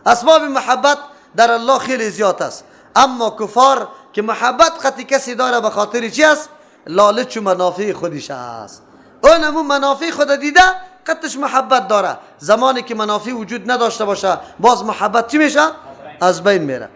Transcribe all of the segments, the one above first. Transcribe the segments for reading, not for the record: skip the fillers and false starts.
اسباب محبت در الله خیلی زیاد است، اما کفار که محبت قطعی کسی داره به خاطر چی است؟ لالچ و منافع خودش است. اون همون منافع خود دیده قطعش محبت داره. زمانی که منافع وجود نداشته باشه باز محبت چی میشه؟ از بین میره.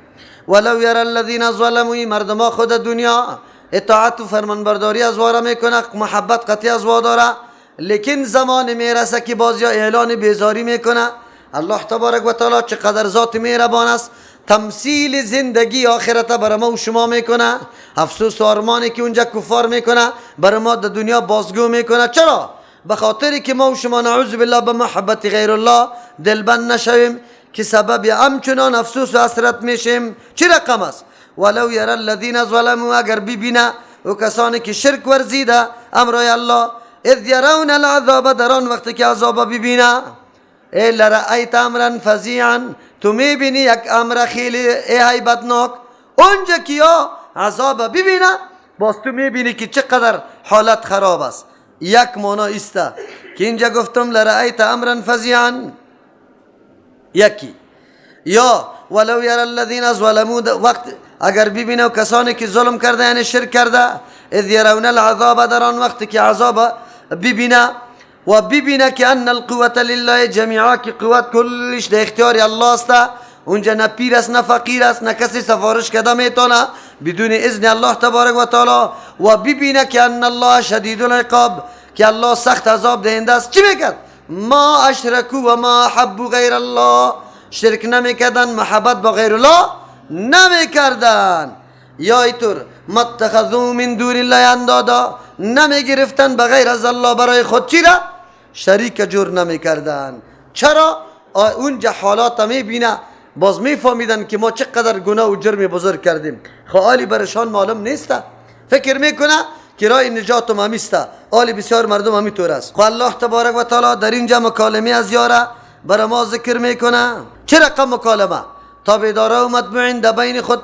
ولو یرى الذین ظلموا، مردم خود دنیا اطاعت و فرمانبرداری از واره میکنه، محبت قطعی از واره داره، لیکن زمان میرسه که باز یا اعلان بیزاری میکنه. الله تبارک و تعالی چقدر ذات مهربان است، تمثیل زندگی آخرت برای ما و شما میکنه. افسوس و آرمانی که اونجا کفار میکنه برای ما در دنیا بازگو میکنه. چرا؟ به خاطری که ما و شما نعوذ بالله به محبت غیر الله دلبند نشویم که سبب همچنان افسوس و حسرت میشیم. چی رقم است؟ ولو یرى الذین ظلموا، اگر ببینه و کسانی که شرک ورزیده امرای الله، اذ یرون العذاب، در آن وقتی که عذاب ببینه، لرأیت امرا فزیعا، تو میبینی یک امر خیلی هیبتناک. اونجا که یا عذاب ببینه باز تو میبینی که چقدر حالت خراب است. یک معنی است که اینجا گفتم لرأیت امرا فزیعا، یکی یا ولو یرى الذین ظلموا، وقت اگر ببینه و کسانی که ظلم کرده یعنی شرک کرده، اذ یرون العذاب، در آن وقت که عذاب ببینه و ببینه که ان القوة لله جمیعا، که قوت کلش در اختیار الله است. اونجا نه پیر است نه فقیر است، نه کسی سفارش کرده میتونه بدون اذن الله تبارک و تعالی. و ببینه که ان الله شدید العقاب، که الله سخت عذاب دهنده است. چی میکرد؟ ما اشرکو و ما احبوا غیر الله، شرک نمیکردن، محبت با غیر الله نمیکردن. یا اینطور متخذوا من دون الله اندادا، نمیگرفتن بغیر از الله برای خود چی را؟ شریک جور نمیکردن. چرا؟ اونجا حالات میبینه باز میفهمیدن که ما چقدر گناه و جرم بزرگ کردیم. خواهی برشان معلوم نیست، فکر میکنه که راه نجات هم همیست. حالی بسیار مردم همیطور است. الله تبارک و تعالی در اینجا مکالمه از یاره برای ما ذکر میکنه. چه رقم مکالمه؟ تابعدارا و متبوعین در بین خود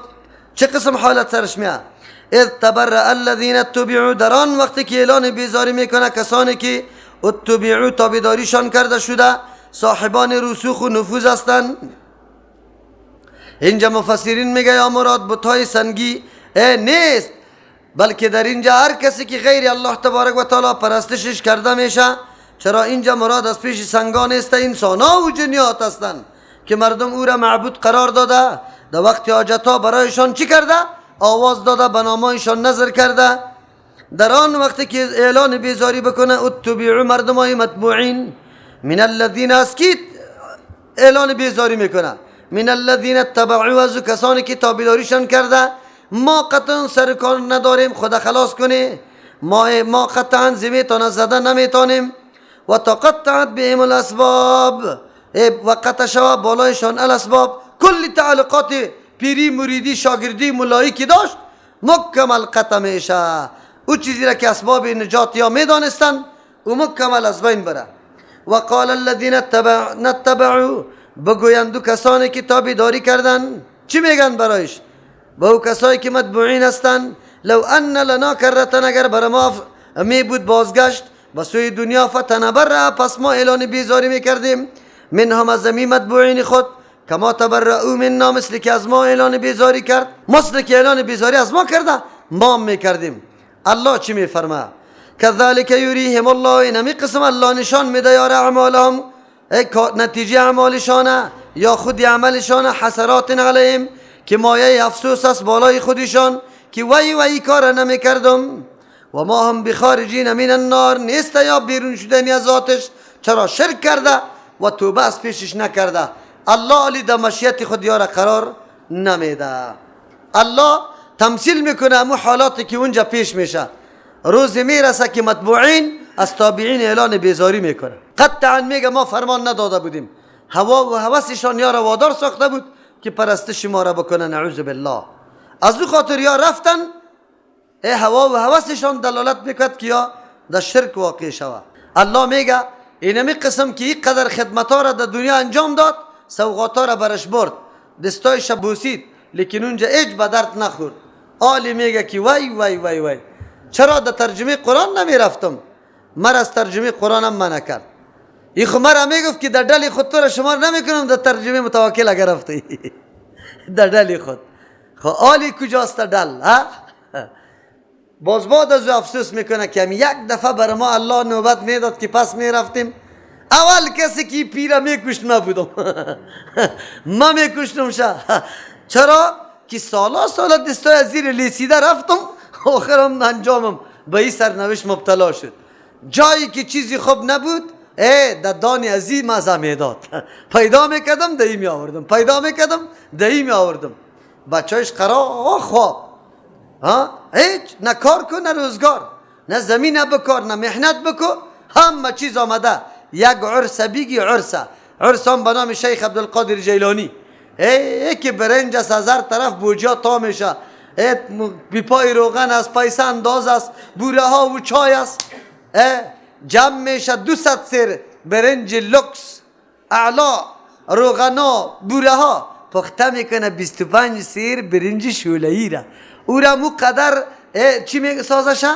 چه قسم حالت سرش میاد؟ اذ تبرأ الذین اتبعوا، در آن وقتی که اعلان بیزاری میکنه کسانی که اتبعوا تابعداریشان کرده شده، صاحبان رسوخ و نفوذ هستند. اینجا مفسرین میگه یا مراد بتهای سنگی نیست، بلکه در اینجا هر کسی که غیر الله تبارک و تعالی پرستشش کرده میشه. چرا اینجا مراد از پیش سنگان است، انسان ها و جنیات هستند که مردم او را معبود قرار داده، در وقت حاجت ها برایشان چی کرده؟ آواز داده، به نامایشان نظر کرده. در آن وقتی که اعلان بیزاری بکنه اتبعوا، مردم های متبوعین، من الذین اسکیت اعلان بیزاری میکنه، من الذین اتبعوا، از کسانی که تابعداریشان کرده، ما قطعا سرکار نداریم خدا خلاص کنه، ما قطعا زمیتان زده نمیتانیم. و تقطعت بهم الاسباب، و قطع شوا بالایشان الاسباب، کل تعلقات پیری مریدی شاگردی ملایی که داشت مکمل قطع میشه. او چیزی را که اسباب نجات یا میدانستن او مکمل از بین بره. و قال الذین اتبعوا، بگویند کسانی که تابعداری کردن چی میگن برایش؟ به او کسایی که متبوعین هستند، لو ان لنا کرتن، اگر بر ما می بود بازگشت به سوی دنیا، فتنبرأ، پس ما اعلان بیزاری میکردیم، منهم، از زمین متبوعین خود، کما تبرئوا منا، مثل که از ما اعلان بیزاری کرد، مثل که اعلان بیزاری از ما کرده ما میکردیم. الله چی میفرماید؟ کذالک یریهم الله، اینمی قسم الله نشان میده یار اعمالهم، نتیجه اعمالشانه یا خود عملشان، حسرات علیهم، که مایه افسوس است بالای خودشان که وی کار نمیکردم. و ما هم بخارجین من النار، نیست یا بیرون شدنی از آتش. چرا؟ شرک کرده و توبه از پیشش نکرده. الله علی در مشیت خود یاره قرار نمیده. الله تمثیل میکنه امو حالاتی که اونجا پیش میشه. روز میرسه که متبوعین از تابعین اعلان بیزاری میکنه، قطعا میگه ما فرمان نداده بودیم، هوا و هوسشان یاره وادار ساخته بود که پرستش ما را بکنه، نعوذ بالله. از او خاطر یا رفتن هوا و هوسشان دلالت میکرد که یا در شرک واقع شود. الله میگه اینمی قسم که یک قدر خدمتها را در دنیا انجام داد، سوغاتها را برش برد، دستایش بوسید، لیکن اونجا هیچ به درد نخورد. آلی میگه که وای چرا در ترجمه قرآن نمی رفتم؟ مر از ترجمه قرآن هم منع کرد. این خو مرا میگفت که در دل خود تو را شمار نمیکنم، در ترجمه متوکل اگر رفتی در دل خود. خو آلی کجاست در دل؟ باز بعد از افسوس میکنه که یک دفعه بر ما الله نوبت میداد که پس میرفتیم، اول کسی که پیره میکشت ما بودم ما میکشتم شه. چرا؟ که سالا دستای زیر لیسیده رفتم، آخرم انجامم به این سرنوشت مبتلا شد. جایی که چیزی خوب نبود در دانی ازی مزه میداد، پیدا میکردم دهی می آوردم، پیدا میکردم دهی می آوردم. بچهش قرار خواب، هیچ نه کار کن نه روزگار، نه زمین بکار نه محنت بکن، همه چیز آمده. یک عرس بیگی عرس هم به نام شیخ عبدالقادر جیلانی، که برنج است از هر طرف بوجا تا میشه، بی پای روغن است، پیسه انداز است، بوره ها و چای است، جمع میشه 200 سر برنج لکس اعلا، روغنا بوره ها پخته میکنه 25 سر برنج شوله‌ای را، او را مو قدر چی میگه سازشه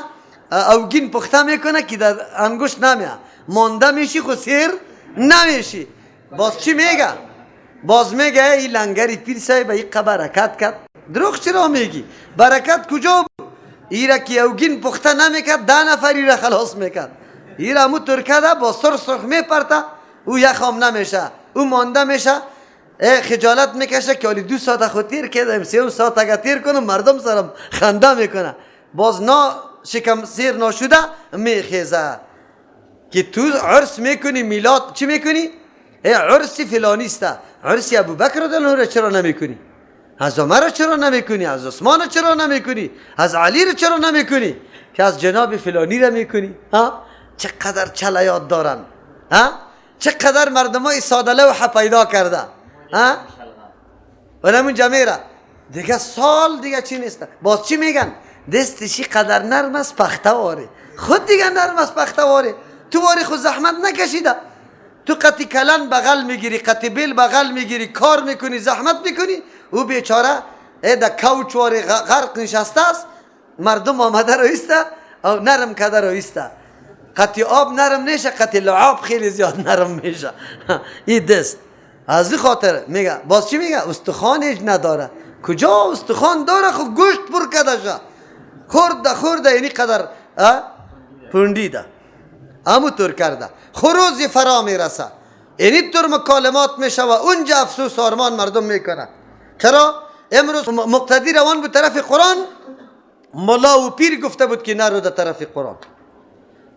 اوگین پخته میکنه که در انگوش نمیه، مانده میشی خو سیر نمیشی. باز چی میگه؟ باز میگه این لنگری پیر صاحب این برکت کرد. دروغ چرا میگی؟ برکت کجا بود؟ ایرا که اوگین پخته نمیکرد 10 نفری را خلاص میکرد. ایرا مو ترکه ده با سرخ میپرته، او یخام نمیشه، او مانده میشه، خجالت میکشه که حالی 2 ساعت خود تیر کردم، 3 ساعت اگه تیر کنم مردم سرم خنده میکنه. باز شکم سیر ناشده میخیزه که تو عرس میکنی، میلاد چی میکنی؟ عرسی فلانیسته، عرسی ابوبکر رضی الله عنه چرا نمیکنی؟ از عمر را چرا نمیکنی؟ از عثمان را چرا نمیکنی؟ از علی را چرا نمیکنی؟ که از جناب فلانی را میکنی؟ چقدر چلیات دارن، چقدر مردم های ساده لوح پیدا کرده. و نمونجا میره دیگه، سال دیگه چی نیسته. باز چی میگن؟ دستشی قدر نرم است پخته واره، خود دیگه نرم است پخته واره. تو واره خود زحمت نکشیده، تو قطی کلن بغل میگیری، قطی بیل بغل میگیری، کار میکنی، زحمت میکنی، او بیچاره در کوچ واره غرق نشسته است، مردم آمده رو ایسته او نرم کده رو ایسته. قطی آب نرم نیشه، قطی لعاب خیلی زیاد نرم میشه. این دست از این خاطر میگه. باز چی میگه؟ استخوان هیچ نداره. کجا استخوان داره؟ خب گوشت پر کده شه، خورده یعنی قدر پوندیده، همونطور کرده. خروزی فرا میرسه، یعنی طور مکالمات میشه و اونجا افسوس آرمان مردم میکنه. چرا؟ امروز مقتدی روان بود طرف قرآن، ملا و پیر گفته بود که نرو در طرف قرآن،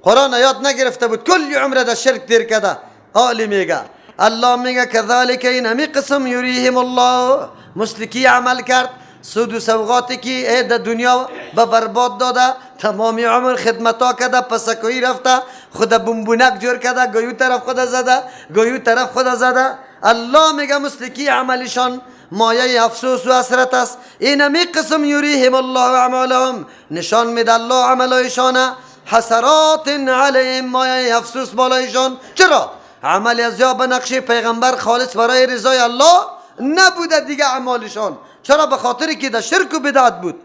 قرآن یاد نگرفته بود، کلی عمره در شرک دیر کده. حالی میگه الله میگه کذالک این همی قسم یریهم الله، مسلکی عمل کرد، سود و سوغاتی که در دنیا به برباد داده، تمامی عمر خدمتا کده، پسکویی رفته، خود بمبونک جور کده، گویو طرف خود زده، گویو طرف خود زده. الله میگه مسلکی عملشان مایه افسوس و حسرت است. این همی قسم یریهم الله اعمالهم، نشان میده الله عملایشانه، حسرات علیهم، مایه افسوس بالایشان. چرا؟ عمل از یا به نقش پیغمبر خالص برای رضای الله نبوده دیگه اعمالشان. چرا؟ به خاطری که در شرک و بدعت بود.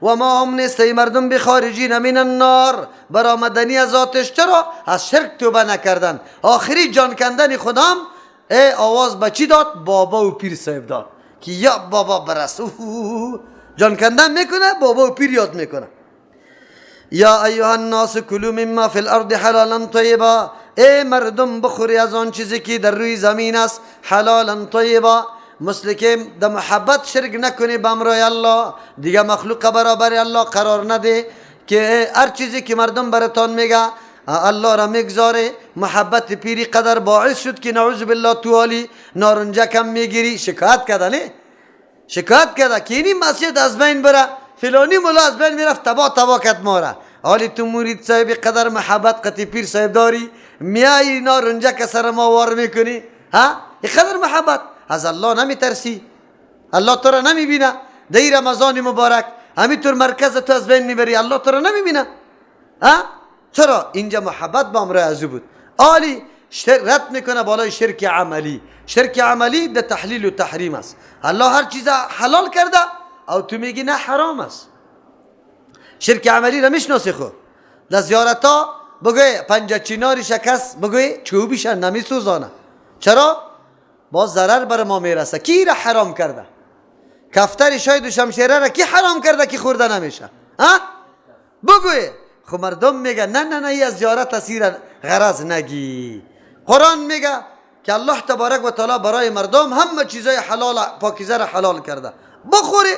و ما هم نیستی مردم بخارجین من النار، برآمدنی از آتش. چرا؟ از شرک توبه نکردن. آخری جان کندن خودم آواز به چی داد؟ بابا و پیر صاحب داد که یا بابا برس، جان کندن میکنه، بابا و پیر یاد میکنه. یا ایها الناس کلوا مما فی الارض حلالا طیبا، ای مردم بخوری از آن چیزی که در روی زمین است حلالا طیبا. مثل که در محبت شرک نکنی به امرای الله، دیگه مخلوق برابر الله قرار نده که هر چیزی که مردم براتان میگه الله را میگذاره. محبت پیری قدر باعث شد که نعوذ بالله تو حالی نارنجه کم میگیری. شکایت کرده نه؟ شکایت کرده که اینی مسجد از بین بره، فلانی مولا از بین میرفت، تبا کت ماره. حالی تو مرید صاحب قدر محبت قطی پیر صاحب داری، میایی نارنجه که سر ما وار میکنی. این قدر محبت از الله نمیترسی؟ الله تو را نمیبینه؟ در رمضان مبارک همینطور مرکز تو از بین میبری، الله تو را نمیبینه؟ چرا؟ اینجا محبت با امر ازو بود. آلی رد میکنه بالای شرک عملی. شرک عملی ده تحلیل و تحریم است. الله هر چیز حلال کرده او تو میگی نه حرام است. شرک عملی را میشناسی خود. در زیارت ها بگوی پنجه چیناری شکست بگوی چوبیش نمی سوزانه. چرا؟ باز ضرر بر ما میرسه. کی را حرام کرده؟ کفتر شاید و شمشیره را کی حرام کرده که خورده نمیشه؟ ها؟ بگوی. خب مردم میگه نه نه نه ای از زیارت اسیر غرض نگی. قرآن میگه که الله تبارک و تعالی برای مردم همه چیزای حلال پاکیزه را حلال کرده. بخوری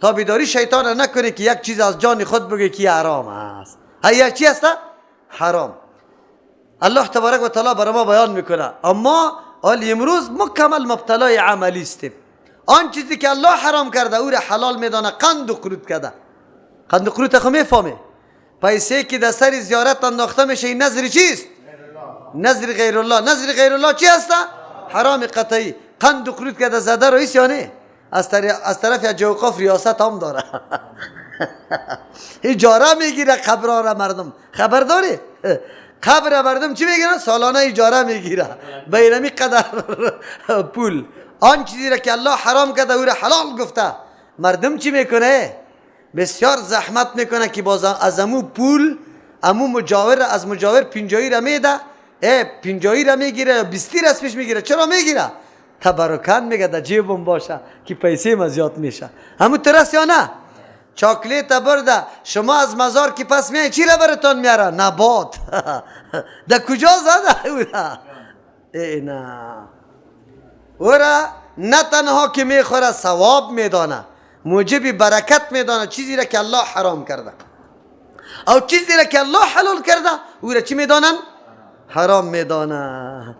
تا بیداری شیطان نکنه که یک چیز از جان خود بگه که حرام است. هر چی است حرام. الله تبارک و تعالی برای ما بیان میکنه. اما امروز مکمل مبتلای عملی استیم. آن چیزی که الله حرام کرده او را حلال میدانه قند و قروت کرده. قند و قروت خو میفهمه. پیسه که در سر زیارت انداخته میشه این نظر چیست؟ نظر غیر الله. نظر غیر الله چی هست؟ حرام قطعی. قند و قروت کرده زده رئیس یا نه؟ از طرف جوقاف ریاست هم داره. اجاره میگیره قبرها را مردم. خبر داری؟ قبر مردم چی میگیره؟ سالانه اجاره میگیره. بیرمی قدر پول. آن چیزی را که الله حرام کرده او را حلال گفته. مردم چی میکنه؟ بسیار زحمت میکنه که باز از امو پول امو مجاور از مجاور پنجایی را میده. پنجایی را میگیره یا 20 از پیش میگیره. چرا میگیره؟ تبرکن میگه در جیبم باشه که پیسه ما زیاد میشه. همو ترس یا نه؟ چاکلیت برده شما از مزار که پس میای چی را براتون میاره؟ نبات. در کجا زده او را؟ نه او را نه تنها که میخوره ثواب میدانه موجب برکت میدانه چیزی را که الله حرام کرده او چیزی را که الله حلال کرده او را چی میدانن؟ حرام میدانه.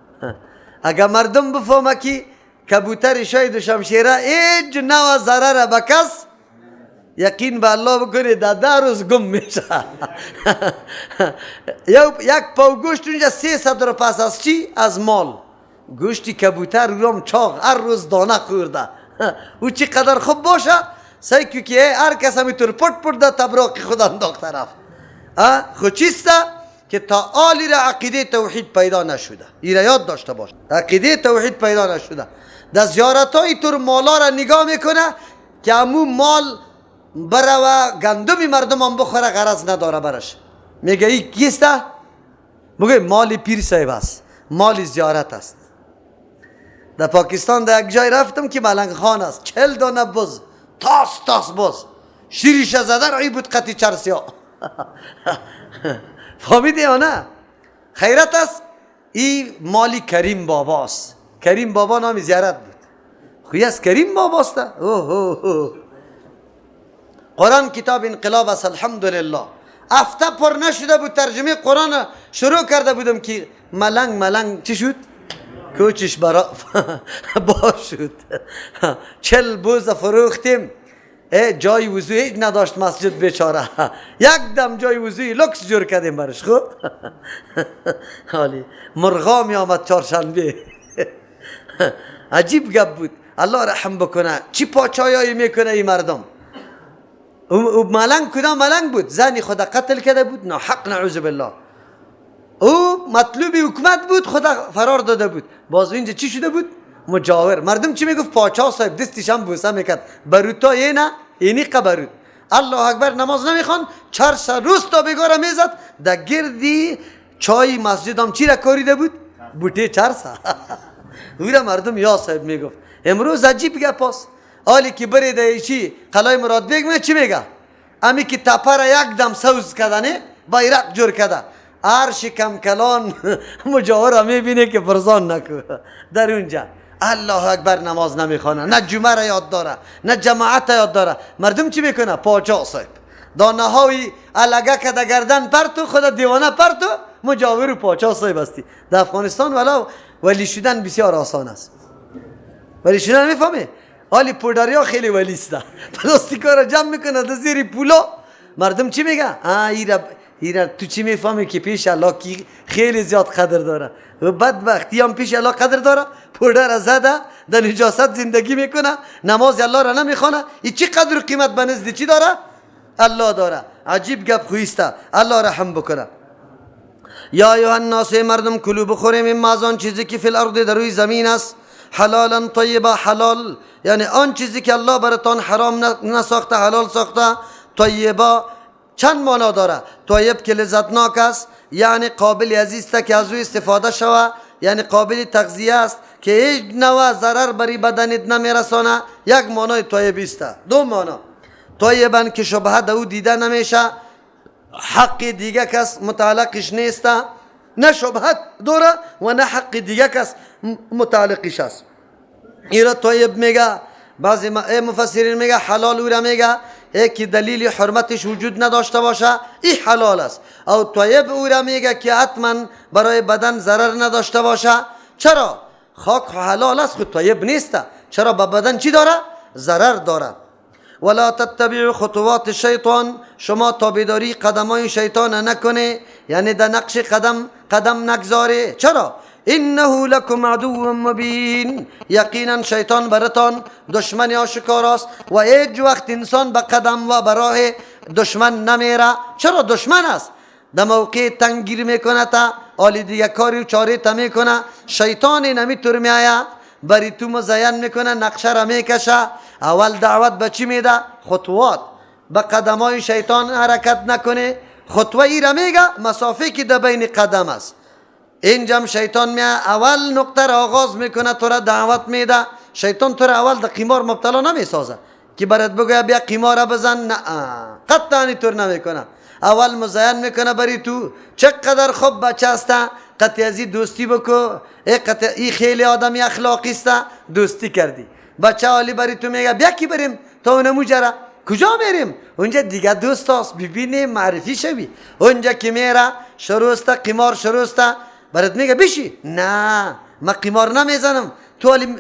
اگر مردم بفهمه که کبوتر شاید و شمشیره هیچ نوع ضرر به کس یقین به الله بکنه در 10 روز گم میشه. یک پاو گوشت اونجا 300 رو پس از چی؟ از مال. گوشتی کبوتر روم چاق هر روز دانه خورده. او چی قدر خوب باشه سعی که هر کس همیتور پٹ پٹ ده تبراق خود انداخت طرف. خود چیسته که تا آلی را عقیده توحید پیدا نشده. این را یاد داشته باش. عقیده توحید پیدا نشده. در زیارت های طور مالا را نگاه میکنه که امو مال بره و گندمی مردم هم بخوره غرض نداره برش. میگه ای کیسته؟ میگه مال پیر صاحب است. مال زیارت است. در پاکستان در یک جای رفتم که ملنگ خان است. 40 دانه بز تاس بز شیریش زده رایی بود قطی چرسیا. فهمیدی یا نه؟ خیرت است. این مالی کریم باباست. کریم بابا نام زیارت بود. خوی از کریم باباست. قرآن کتاب انقلاب است الحمدلله. هفته پر نشده بود ترجمه قرآن شروع کرده بودم که ملنگ چی شد؟ کوچش برا باش شد. 40 بوز فروختیم. جای وضوعی نداشت مسجد بیچاره. یک دم جای وضوعی لکس جور کردیم برش. خب حالی مرغا می آمد چهارشنبه. عجیب گپ بود. الله رحم بکنه. چی پاچایایی میکنه این مردم. او ملنگ کدام ملنگ بود؟ زنی خدا قتل کرده بود ناحق نعوذ بالله. او مطلوب حکومت بود خدا فرار داده بود. باز اینجا چی شده بود؟ مجاور. مردم چی میگفت؟ پاچا صاحب دستش هم بوسه میکرد. بروتا یه نه اینی قبرود. الله اکبر نماز نمیخوان. چرس روز تا بگاره میزد در گردی چای مسجد هم چی را کاریده بود؟ بوته چرس. او را مردم یا صاحب میگفت. امروز عجیب گپ است. حالی که بریده چی قلعه مراد بیگ میگه چی میگه؟ امی که تپه را یک دم سوز کردنه بیرق جور کرده. هر شکم کلان مجاور را میبینه که فرزان نکو در اونجا. الله اکبر نماز نمیخوانه. نه جمعه را یاد داره نه جماعت یاد داره. مردم چی میکنه؟ پاچا صاحب دانه های الگه که در گردن پرتو خدا دیوانه پرتو مجاور و پاچا صاحب هستی. در افغانستان ولی شدن بسیار آسان است. ولی شدن میفهمه؟ حالی پودریا خیلی ولی است. پلاستیکا را جمع میکنه در زیر پولا. مردم چی میگه؟ ایرا تو چی میفهمی که پیش الله کی خیلی زیاد قدر داره و بدبختی هم پیش الله قدر داره. پودر را زده در نجاست زندگی میکنه. نماز الله را نمیخونه. این چی قدر و قیمت به نزد چی داره؟ الله داره. عجیب گپ خویسته. الله رحم بکنه. یا ایها الناس مردم کلوا بخوریم مما از آن چیزی که فی الارض در روی زمین است حلالا طیبا. حلال یعنی آن چیزی که الله براتان حرام نساخته حلال ساخته. طیبا چند معنا داره. طیب که لذتناک است، یعنی قابل است که از او استفاده شود، یعنی قابل تغذیه است که هیچ نوع ضرر بری بدنت نمیرسانه. یک معنای طیب است. دو معنا، طیبا که شبهه دو دیده نمیشه، حق دیگه کس متعلقش نیست، نه شبهت داره و نه حق دیگه کس متعلقش است. ایرا طیب میگه، بعضی مفسرین میگه حلال او را میگه که دلیل حرمتش وجود نداشته باشه، این حلال است. او طیب او را میگه که حتما برای بدن ضرر نداشته باشه. چرا؟ خاک حلال است خود طیب نیست، چرا به بدن چی داره؟ ضرر داره. ولا تتبعوا خطوات الشیطان، شما تابعداری قدمای شیطان نکنه، یعنی در نقش قدم نگذاره. چرا؟ انه لکم عدو مبین، یقینا شیطان براتان دشمن آشکار است و هیچ وقت انسان به قدم و به راه دشمن نمیره. چرا دشمن است؟ در موقع تنگیر میکنه تا آلی دیگه کاری و چاره تا میکنه. شیطان نمیتور میآید بری تو مزین میکنه، نقشه را میکشه. اول دعوت به چی میده؟ خطوات. به قدمای شیطان حرکت نکنه. خطوه ای را میگه مسافه که در بین قدم است. اینجا شیطان میاد اول نقطه را آغاز میکنه، تو را دعوت میده. شیطان تو را اول در قمار مبتلا نمیسازه که برات بگه بیا قمار بزن، نه، قطعا طور نمیکنه. اول مزین میکنه بری تو چقدر خوب بچه است، قطعی ازی دوستی بکو، ای خیلی آدمی اخلاقی است، دوستی کردی. بچه حالی بری تو میگه بیا کی بریم تا اونمو جره، کجا میریم؟ اونجا دیگه دوست هست، ببینیم معرفی شوی. اونجا که میره شروع است قمار، شروع است، برات میگه بشی، نه من قمار نمیزنم. تو حالی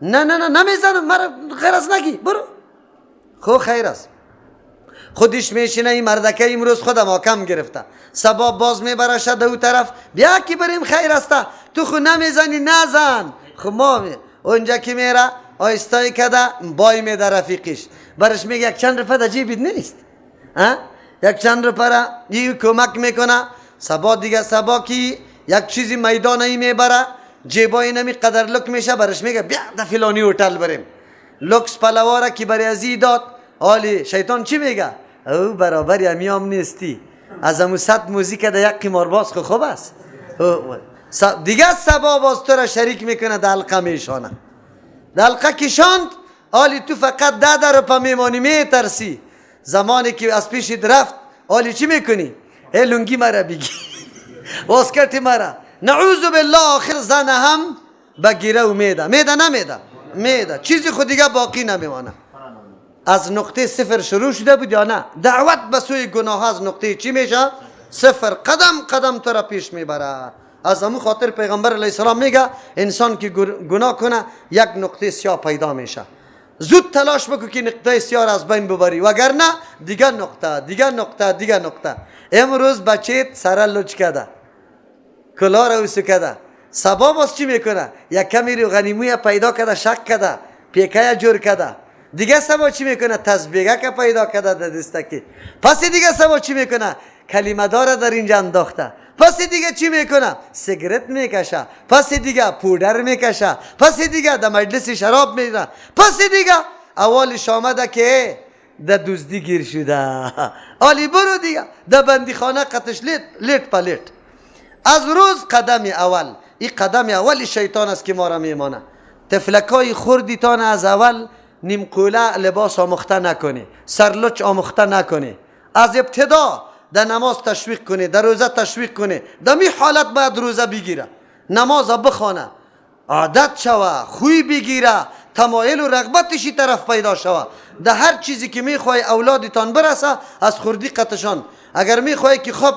نه نمیزنم، مرا غیر از نگی، برو. خو خیر است. خودش میشینه این مردکه امروز خودم حاکم گرفته، سباب باز میبرش دو طرف، بیا کی بریم خیر است، تو خود نمیزنی، نزن. خب ما اونجا که میره آیستای کده بای میده رفیقش، برش میگه یک چند روپه در جیبت نیست، یک چند روپه را این کمک میکنه. سبا دیگه سبا کی یک چیزی میدانی میبره، جیبای نمی قدر لک میشه، برش میگه بیا در فلانی هتل بریم. لکس پلواره که برای ازی داد، حالی شیطان چی میگه؟ او برابر امیام نیستی، از امو صد موزیک در یک قمارباز خوب است. دیگه سبا باز تو را شریک میکنه، در حلقه میشانه. در حلقه کشاند، حالی تو فقط 10 روپه میمانی، میترسی. زمانی که از پیشت رفت حالی چی میکنی؟ ای لنگی مرا بگی، واسکتی مرا، نعوذ بالله. آخر زن هم بگیره و میده چیزی خود دیگه باقی نمیمانه. از نقطه صفر شروع شده بود یا نه؟ دعوت به سوی گناه از نقطه چی میشه؟ صفر. قدم تو را پیش میبره. از همون خاطر پیغمبر علیه السلام میگه انسان که گناه کنه یک نقطه سیاه پیدا میشه، زود تلاش بکن که نقطه سیاه را از بین ببری، وگرنه دیگه نقطه. امروز بچه‌ت سر لچ کرده، کلا را وسکده، سبا باز چی میکنه؟ یک کمی رو غنیموی پیدا کرده، شک کرده، پیکه جور کرده. دیگه سبا چی میکنه؟ تسبیحه که پیدا کرده در دستکی. پس دیگه سبا چی میکنه؟ کلمه داره در اینجا انداخته. پس دیگه چی میکنه؟ سیگرت میکشه. پس دیگه پودر میکشه. پس دیگه در مجلس شراب میره. پس دیگه اولش آمده که در دزدی گیر شده، حالی برو دیگه در بندی خانه قطش لیت پلیت. از روز قدم اول، این قدم اول شیطان است که ما را میمانه. تفلکای خوردی تان از اول نیم قوله لباس آموخته نکنی، سرلچ آموخته نکنی. از ابتدا در نماز تشویق کنی، در روزه تشویق کنی. در می حالت باید روزه بگیره، نماز بخونه، عادت شوه، خوی بگیره، تمایل و رغبتشی طرف پیدا شوه. در هر چیزی که میخوای اولادتان برسه از خوردی قطشان. اگر میخوای که خب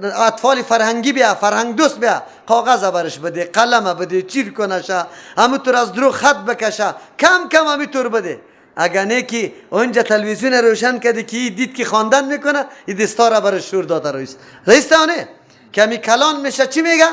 اطفال فرهنگی بیا، فرهنگ دوست بیا، کاغذ برش بده، قلم بده، چیر کنشه، همونطور از درو خط بکشه، کم همونطور بده. اگر نه که اونجا تلویزیون روشن کرده که دید که خواندن میکنه، این دستار برش شور داده رئیس نه کمی کلان میشه. چی میگه؟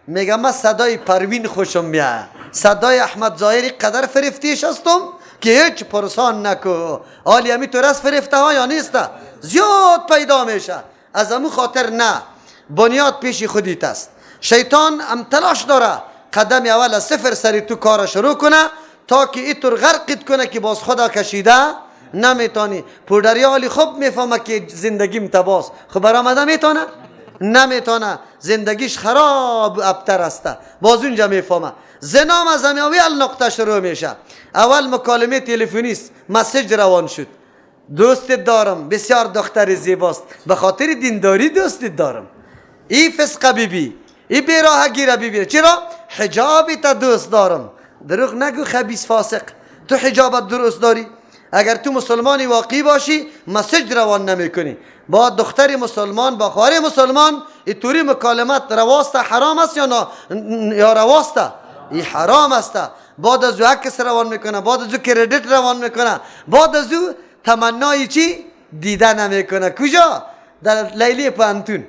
میگه من صدای پروین خوشم میاد، صدای احمد ظاهری قدر فرفتیش هستم که هیچ پرسان نکو. حالی همینطور از فرفته ها یا نیست؟ زیاد پیدا میشه. از همون خاطر نه، بنیاد پیش خودیت است. شیطان هم تلاش داره قدم اول از صفر سری تو کار شروع کنه تا که اینطور غرقت کنه که باز خدا کشیده نمیتونی. پودری حالی خوب میفهمه که زندگیم تباس، خب برآمده میتونه؟ نمیتونه. زندگیش خراب ابتر است. باز اونجا میفهمه. زنا از اول نقطه شروع میشه. اول مکالمه تلفنی است، مسیج روان شد. دوست دارم، بسیار دختر زیباست، به خاطر دینداری دوست دارم. ای فسق بیبی، ای بیراه گیره بیبی. چرا؟ حجابی تا دوست دارم. دروغ نگو خبیث فاسق، تو حجابت درست داری؟ اگر تو مسلمانی واقعی باشی مسیج روان نمی کنی. با دختر مسلمان، با خواهر مسلمان اینطوری مکالمت رواست حرام است یا رواست؟ این حرام است. بعد از او عکس روان میکنه، بعد از او کردیت روان میکنه، بعد از او تمنای چی؟ دیده نمیکنه. کجا؟ در لیلی پانتون.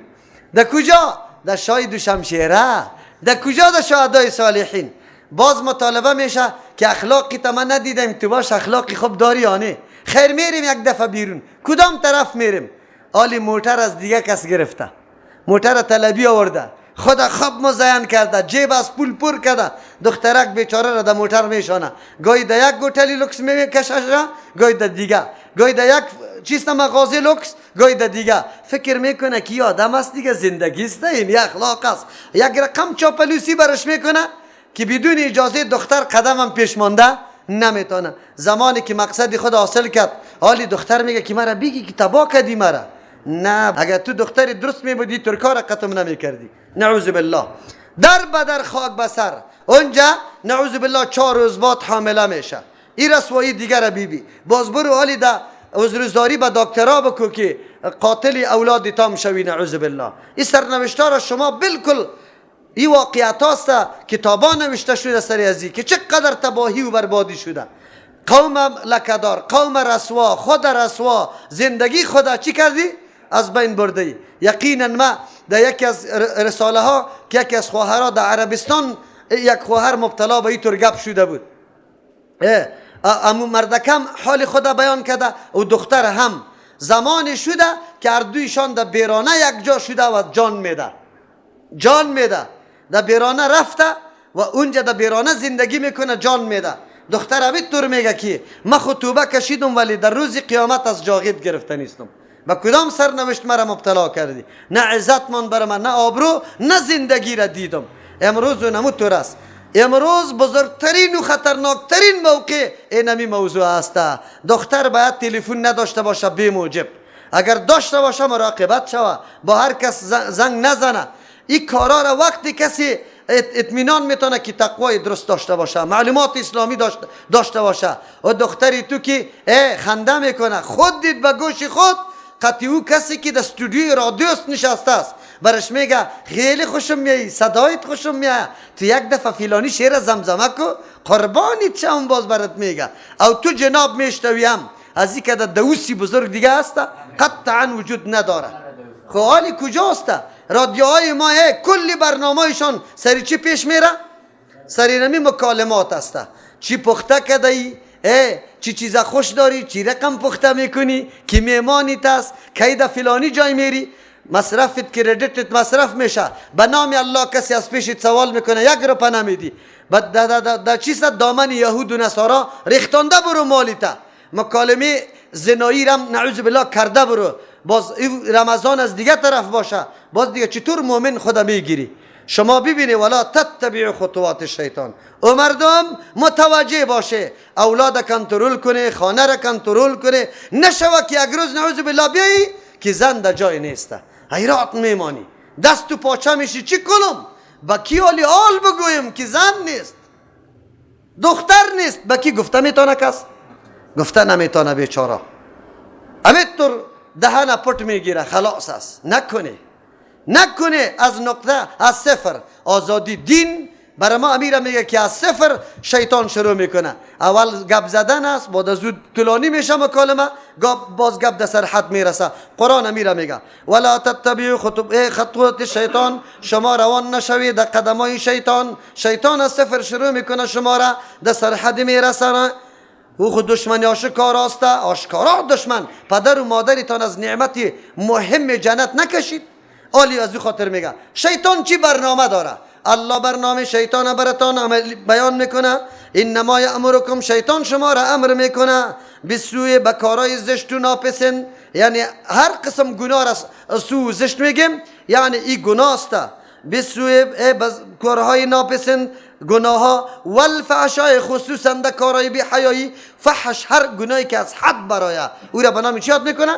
در کجا؟ در شای دوشمشیره. در کجا؟ در شهدای صالحین. باز مطالبه میشه که اخلاقی تا من ندیدم، تو باش اخلاقی خوب داری یا نه؟ خیر میریم یک دفعه بیرون، کدام طرف میریم؟ آلی موتر از دیگه کس گرفته، موتر طلبی آورده، خود خوب مزین کرده، جیب از پول پر کرده، دخترک بیچاره را در موتر میشانه، گاهی در یک گوتلی لوکس میکشش، گاهی در دیگه، گاهی در یک چیز مغازه لوکس، گاهی در دیگه. فکر میکنه که آدم است دیگه، زندگی است، این اخلاق است. یک رقم چاپلوسی برش میکنه که بدون اجازه دختر قدمم پیش مانده نمیتونه. زمانی که مقصد خود حاصل کرد، حالی دختر میگه که مرا بگی که تبا کردی مرا. نه، اگر تو دختر درست میبودی ترکار قتم نمیکردی. نعوذ بالله. در بدر خاک بسر، اونجا نعوذ بالله 4 روز بعد حامله میشه. این رسوایی دیگر بیبی. باز برو حالی ده عذرزاری به دکترها بکو که قاتل اولاد تام شوی. نعوذ بالله. این سرنوشتار شما بالکل این واقعیت هاست، کتابا نوشته شده سری ازی که چقدر تباهی و بربادی شده. قوم لکدار، قوم رسوا، خود رسوا، زندگی خدا چی کردی؟ از بین برده. یقینا ما در یکی از رساله ها که یکی از خواهرها در عربستان، یک خواهر مبتلا به این طور گپ شده بود، امو مردکم حال خدا بیان کرده و دختر هم. زمانی شده که هر دویشان در بیرانه یک جا شده و جان میده. در بیرانه رفته و اونجا در بیرانه زندگی میکنه، جان میده. دختر همین طور میگه که من خطوبه کشیدم ولی در روز قیامت از جاغید گرفته نیستم. با کدام سرنوشت مرا مبتلا کردی؟ نه عزت من بر من، نه آبرو، نه زندگی را دیدم. امروز و نمو طور است. امروز بزرگترین و خطرناکترین موقع اینمی موضوع است. دختر باید تلفن نداشته باشه بی موجب. اگر داشته باشه مراقبت شوه، با هر کس زنگ نزنه. این کارا را وقتی کسی اطمینان میتونه که تقوای درست داشته باشه، معلومات اسلامی داشته باشه. و دختری تو که خنده میکنه، خود دید به گوش خود قطعی او کسی که در استودیوی رادیوست نشسته است برش میگه خیلی خوشم میای، صدایت خوشم میاد، تو یک دفعه فلانی شعر زمزمه کو، قربانیت شم. باز برات میگه او تو جناب میشتویم از این که در دوسی بزرگ دیگه هست قطعا وجود نداره. خب حالی کجاست؟ رادیوهای ما کلی برنامهشان سری چی پیش میره؟ سری نمی مکالمات است. چی پخته کدایی؟ چی چیزا خوش داری؟ چی رقم پخته میکنی؟ کی میمانیت است؟ کی در فلانی جای میری؟ مصرفت کردیتت مصرف میشه، به نام الله کسی از پیشت سوال میکنه 1 روپیه نمیدی، در چیز دامن یهود و نصارا ریختانده برو مالیتا. مکالمه زنایی رم نعوذ بالله کرده برو. باز رمضان از دیگه طرف باشه، باز دیگه چطور مومن خدا میگیری؟ شما ببینی ولا تتبع خطوات شیطان. او مردم متوجه باشه، اولاد کنترل کنه، خانه را کنترل کنه، نشوه که یک روز نعوذ بالله بیایی که زن در جای نیسته، حیرات میمانی، دست و پاچه میشی چی کنم؟ با کی حال بگویم که زن نیست، دختر نیست؟ با کی گفته میتونه کس؟ گفته نمیتونه بیچاره. همینطور دهن پت میگیره، خلاص است. نکنه از نقطه از صفر. آزادی دین برای ما امیر میگه که از صفر شیطان شروع میکنه. اول گپ زدن است، بعد از اون طولانی میشه مکالمه، باز گپ در سر حد میرسه. قرآن امیر میگه ولا تتبعوا خطوات شیطان، شما روان نشوید در قدمای شیطان. شیطان از صفر شروع میکنه، شما را در سر حد میرسانه. او خود دشمنی آشکار است، آشکارا دشمن. پدر و مادرتان از نعمت مهم جنت نکشید. عالی از او خاطر میگه شیطان چی برنامه داره؟ الله برنامه شیطان براتان بیان میکنه. انما یامرکم، شیطان شما را امر میکنه بسوی بکارای زشت و ناپسند. یعنی هر قسم گناه را سو زشت میگیم، یعنی این گناه است. بسوی کارهای ناپسند، گناه ها، والفحشای، خصوصا در کارهای بی حیایی. فحش هر گناهی که از حد برایه او را به نام چی یاد میکنه؟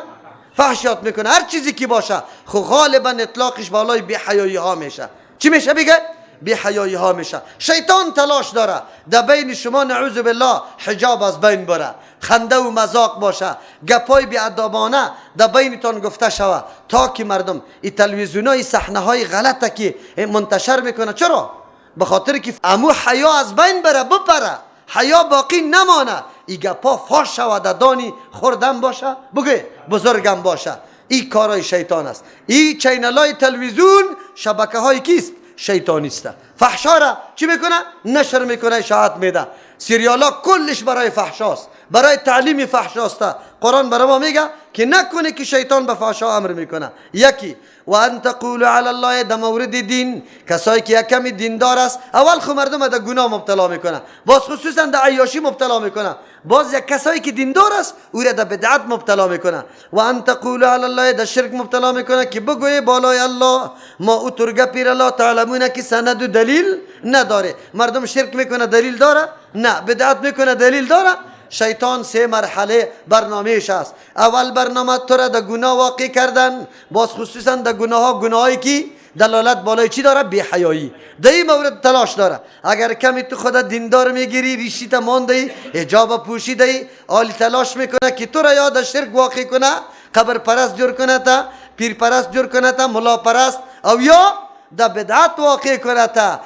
فحش یاد میکنه. هر چیزی که باشه خب غالبا اطلاقش بالای بی حیایی ها میشه. چی میشه بگه؟ بی حیایی ها میشه. شیطان تلاش داره در بین شما نعوذ بالله حجاب از بین بره، خنده و مذاق باشه، گپای بی ادبانه در بینتان گفته شوه، تا که مردم این تلویزیونای صحنه های غلطه که منتشر میکنه. چرا؟ به خاطر که امو حیا از بین بره، بپره، حیا باقی نمانه. این گپا فاش شوه، در دانی خوردن باشه، بگه بزرگم باشه. این کارای شیطان است. این چینلای تلویزیون شبکه های کیست؟ شیطانی است. فحشا را چی میکنه؟ نشر میکنه، اشاعت میده. سریالا کلش برای فحشاست، برای تعلیم فحشاست. قرآن برای ما میگه که نکنه که شیطان به فحشا امر میکنه. یکی و ان تقولوا علی الله، در مورد دین، کسایی که یکمی دیندار است اول خو مردم در گناه مبتلا میکنه، باز خصوصا در عیاشی مبتلا میکنه، باز یک کسایی که دیندار است او را در بدعت مبتلا میکنه. و ان تقولوا علی الله، در شرک مبتلا میکنه که بگوی بالای الله ما او ترگه پیر الله تعلمونه که سند و دلیل نداره. مردم شرک میکنه دلیل داره؟ نه. بدعت میکنه دلیل داره؟ شیطان 3 مرحله برنامهش است. اول برنامه تو را در گناه واقع کردن، باز خصوصا در گناهایی که دلالت بالای چی داره؟ بی حیایی. در این مورد تلاش داره. اگر کمی تو خودت دیندار میگیری، ریشی تمان دهی، حجاب پوشی دهی، آلی تلاش میکنه که تو را یاد شرک واقع کنه، قبر پرست جور کنه تا، پیر پرست جور کنه تا، ملا پرست، او یا در بدعت واقع کنه تا.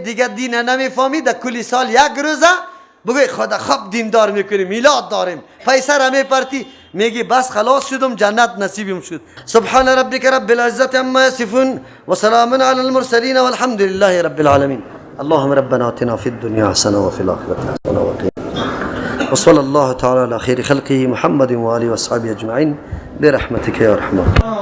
دیگه دین نمیفهمی، در کلی سال 1 روزه بگوی خدا خب دیندار میکنیم، میلاد داریم، پیسه را میپرتی، میگی بس خلاص شدم، جنت نصیبم شد. سبحان ربک رب العزت عما یصفون و سلام علی المرسلین والحمد لله رب العالمین. اللهم ربنا آتنا في الدنيا حسنة وفي الآخرة حسنة وقنا وصلى الله تعالى على خير خلقه محمد وآله وصحبه أجمعين برحمتك يا أرحم الراحمين.